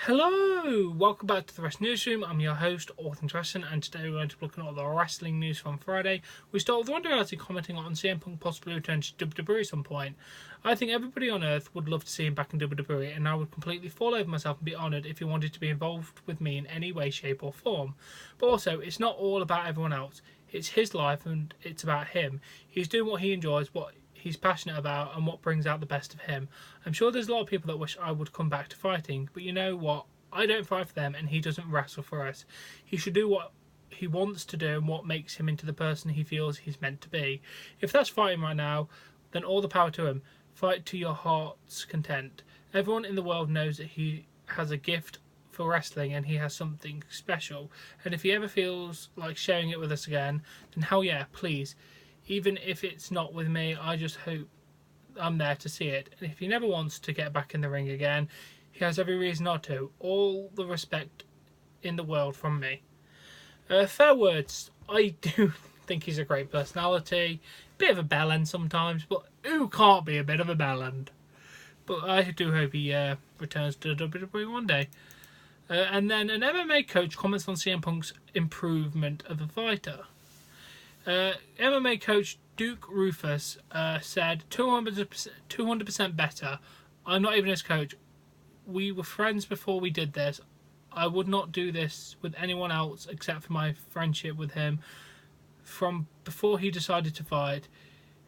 Hello! Welcome back to the Wrestling Newsroom. I'm your host, All Things Wrestling, and today we're going to be looking at all the wrestling news from Friday. We start with Ronda Rousey commenting on CM Punk possibly returning to WWE at some point. I think everybody on earth would love to see him back in WWE, and I would completely fall over myself and be honoured if he wanted to be involved with me in any way, shape or form. But also, it's not all about everyone else. It's his life and it's about him. He's doing what he enjoys, what he's passionate about, and what brings out the best of him. I'm sure there's a lot of people that wish I would come back to fighting, but you know what? I don't fight for them and he doesn't wrestle for us. He should do what he wants to do and what makes him into the person he feels he's meant to be. If that's fighting right now, then all the power to him. Fight to your heart's content. Everyone in the world knows that he has a gift for wrestling and he has something special. And if he ever feels like sharing it with us again, then hell yeah, please. Even if it's not with me, I just hope I'm there to see it. And if he never wants to get back in the ring again, he has every reason not to. All the respect in the world from me. Fair words. I do think he's a great personality. Bit of a bellend sometimes, but who can't be a bit of a bellend? But I do hope he returns to WWE one day. And then an MMA coach comments on CM Punk's improvement of a fighter. MMA coach Duke Rufus said 200% better. I'm not even his coach. We were friends before we did this. I would not do this with anyone else except for my friendship with him from before he decided to fight.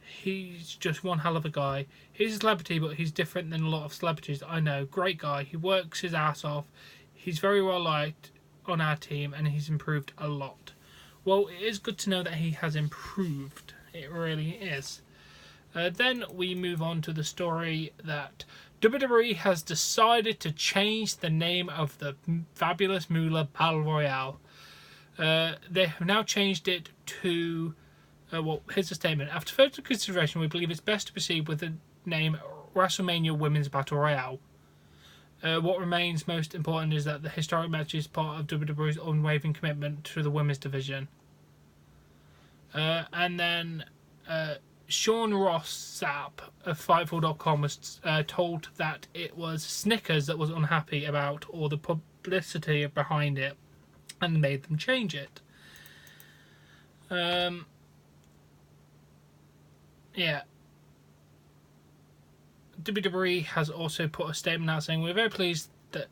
He's just one hell of a guy. He's a celebrity, but he's different than a lot of celebrities I know. Great guy. He works his ass off. He's very well liked on our team and he's improved a lot. Well, it is good to know that he has improved. It really is. Then we move on to the story that WWE has decided to change the name of the Fabulous Moolah Battle Royale. They have now changed it to... here's the statement. After further consideration, we believe it's best to proceed with the name Wrestlemania Women's Battle Royale. What remains most important is that the historic match is part of WWE's unwavering commitment to the women's division. And then Sean Ross Sapp of Fightful.com was told that it was Snickers that was unhappy about all the publicity behind it and made them change it. Yeah. WWE has also put a statement out saying we're very pleased that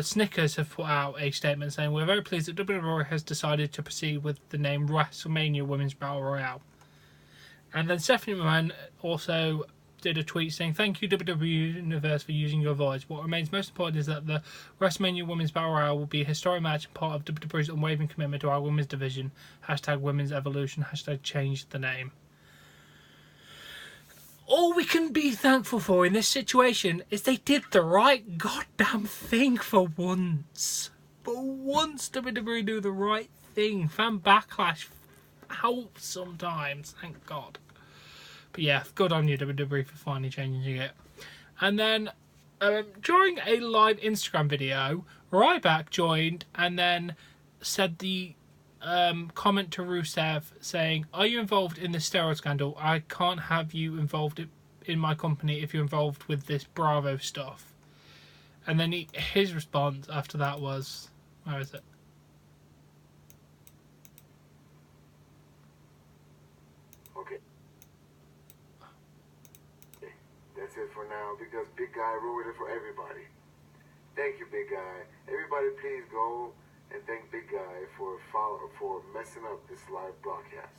Snickers have put out a statement saying we're very pleased that WWE has decided to proceed with the name WrestleMania Women's Battle Royale. And then Stephanie McMahon also did a tweet saying thank you WWE Universe for using your voice. What remains most important is that the WrestleMania Women's Battle Royale will be a historic match and part of WWE's unwavering commitment to our women's division. # Women's Evolution. # Change the name. All we can be thankful for in this situation is they did the right goddamn thing for once. For once WWE do the right thing. Fan backlash helps sometimes, thank God. But yeah, good on you WWE for finally changing it. And then during a live Instagram video, Ryback joined and then said the comment to Rusev saying, are you involved in the steroid scandal? I can't have you involved in my company if you're involved with this Bravo stuff. And then his response after that was, where is it? Okay. That's it for now because Big Guy ruined it for everybody. Thank you, Big Guy. Everybody please go and thank Big Guy for messing up this live broadcast.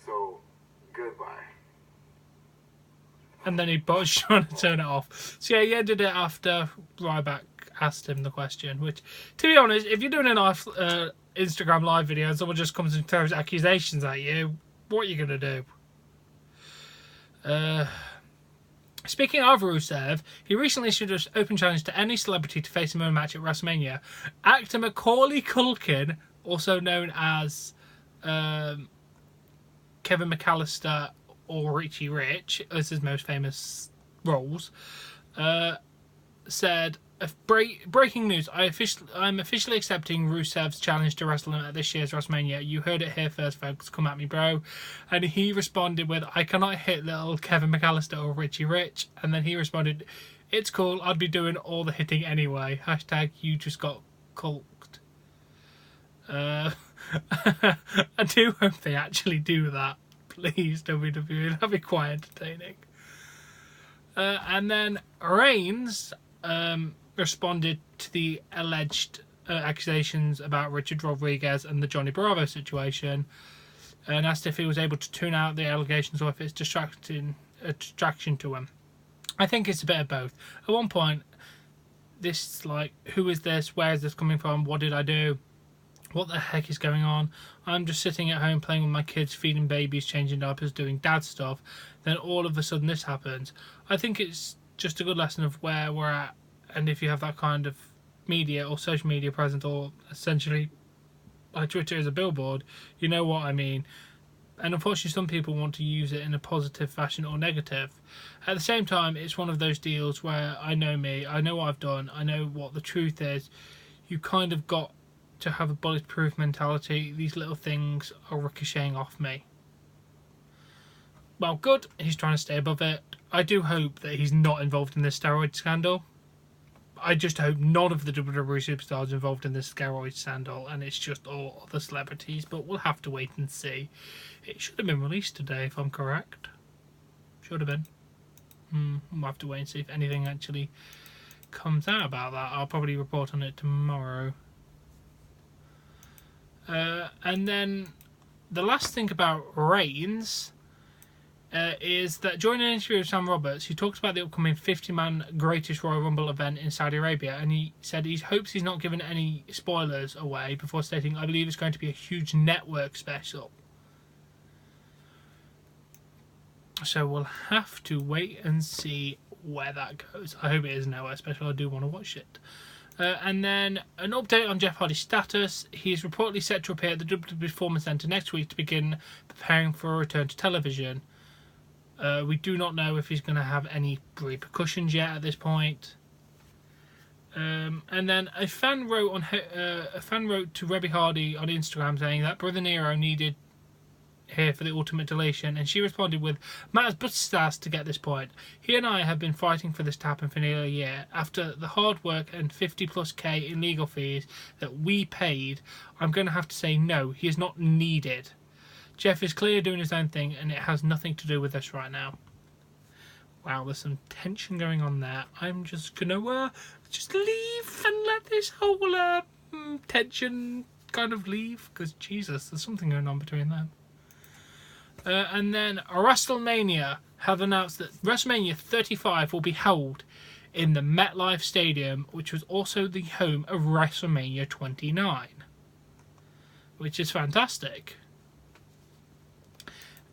So, goodbye. And then he botched trying to turn it off. So yeah, he ended it after Ryback asked him the question. Which, to be honest, if you're doing an Instagram live video and someone just comes and throws accusations at you, what are you going to do? Speaking of Rusev, he recently issued an open challenge to any celebrity to face him in a match at WrestleMania. Actor Macaulay Culkin, also known as Kevin McAllister or Richie Rich, as his most famous roles, said, breaking news, I'm officially accepting Rusev's challenge to wrestle him at this year's WrestleMania. You heard it here first, folks. Come at me, bro. And he responded with, I cannot hit little Kevin McAllister or Richie Rich. And then he responded, It's cool. I'd be doing all the hitting anyway. Hashtag you just got culked. I do hope they actually do that. Please, WWE. That'd be quite entertaining. And then Reigns responded to the alleged accusations about Richard Rodriguez and the Johnny Bravo situation, and asked if he was able to tune out the allegations or if it's a distraction to him. I think it's a bit of both. At one point, this like, who is this? Where is this coming from? What did I do? What the heck is going on? I'm just sitting at home playing with my kids, feeding babies, changing diapers, doing dad stuff. Then all of a sudden this happens. I think it's just a good lesson of where we're at, and if you have that kind of media or social media present, or essentially like Twitter as a billboard, you know what I mean. And unfortunately some people want to use it in a positive fashion or negative. At the same time, it's one of those deals where I know me, I know what I've done, I know what the truth is. You kind of got to have a bulletproof mentality. These little things are ricocheting off me. Well, good, he's trying to stay above it. I do hope that he's not involved in this steroid scandal. I just hope none of the WWE superstars involved in this steroid scandal, and it's just all other celebrities, but we'll have to wait and see. It should have been released today, if I'm correct. Should have been. We'll have to wait and see if anything actually comes out about that. I'll probably report on it tomorrow. And then the last thing about Reigns is that during an interview with Sam Roberts, he talked about the upcoming 50-man Greatest Royal Rumble event in Saudi Arabia, and he said he hopes he's not given any spoilers away before stating, I believe it's going to be a huge network special. So we'll have to wait and see where that goes. I hope it is a network special. I do want to watch it. And then an update on Jeff Hardy's status. He is reportedly set to appear at the WWE Performance Center next week to begin preparing for a return to television. We do not know if he's going to have any repercussions yet at this point. And then a fan wrote to Rebby Hardy on Instagram saying that Brother Nero needed here for the ultimate deletion, and she responded with, Matt has busted his ass to get this point. He and I have been fighting for this to happen for nearly a year. After the hard work and 50+K in legal fees that we paid, I'm going to have to say no, he is not needed. Jeff is clearly doing his own thing, and it has nothing to do with us right now. Wow, there's some tension going on there. I'm just going to just leave and let this whole tension kind of leave, because Jesus, there's something going on between them. And then Wrestlemania have announced that Wrestlemania 35 will be held in the MetLife Stadium, which was also the home of Wrestlemania 29, which is fantastic.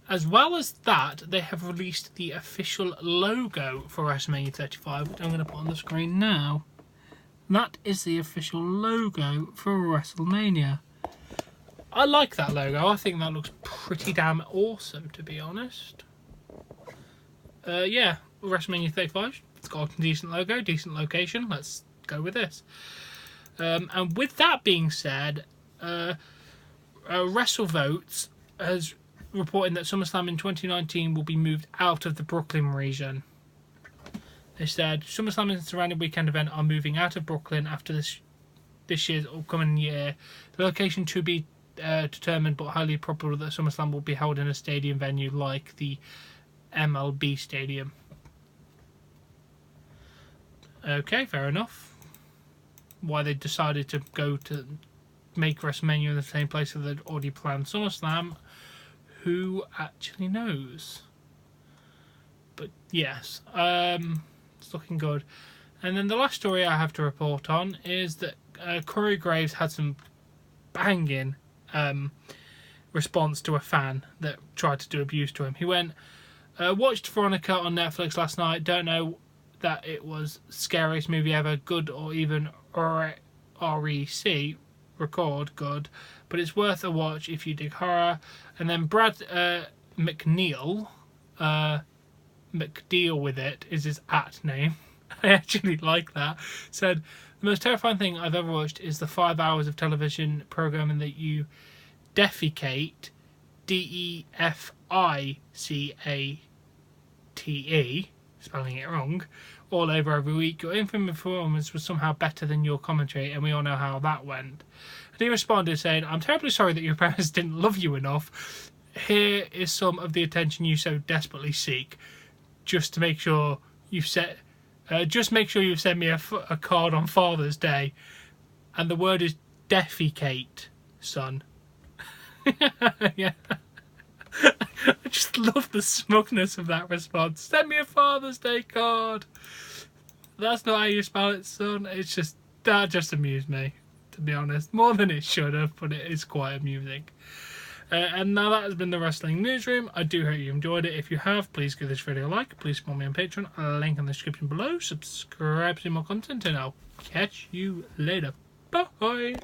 As well as that, they have released the official logo for WrestleMania 35, which I'm going to put on the screen now. That is the official logo for WrestleMania. I like that logo. I think that looks pretty damn awesome, to be honest. Yeah, WrestleMania 35. It's got a decent logo, decent location. Let's go with this. And with that being said, WrestleVotes has reported that SummerSlam in 2019 will be moved out of the Brooklyn region. They said SummerSlam and the surrounding weekend event are moving out of Brooklyn after this year's upcoming year. The location to be determined, but highly probable that SummerSlam will be held in a stadium venue like the MLB Stadium. Okay, fair enough. Why they decided to go to make WrestleMania in the same place that they'd already planned SummerSlam, who actually knows? But yes, it's looking good. And then the last story I have to report on is that Corey Graves had some banging response to a fan that tried to do abuse to him. He went, watched Veronica on Netflix last night, don't know that it was scariest movie ever, good or even REC, record, good, but it's worth a watch if you dig horror. And then Brad McNeil, McDeal with it is his @name. I actually like that. Said, the most terrifying thing I've ever watched is the 5 hours of television programming that you defecate, DEFICATE, spelling it wrong, all over every week. Your in-ring performance was somehow better than your commentary, and we all know how that went. And he responded saying, I'm terribly sorry that your parents didn't love you enough. Here is some of the attention you so desperately seek. Just make sure you've sent me a card on Father's Day. And the word is defecate, son. Yeah. I just love the smugness of that response. Send me a Father's Day card. That's not how you spell it, son. That just amused me, to be honest. More than it should have, but it is quite amusing. And now that has been the Wrestling Newsroom. I do hope you enjoyed it. If you have, please give this video a like. Please support me on Patreon. A link in the description below. Subscribe to more content, and I'll catch you later. Bye.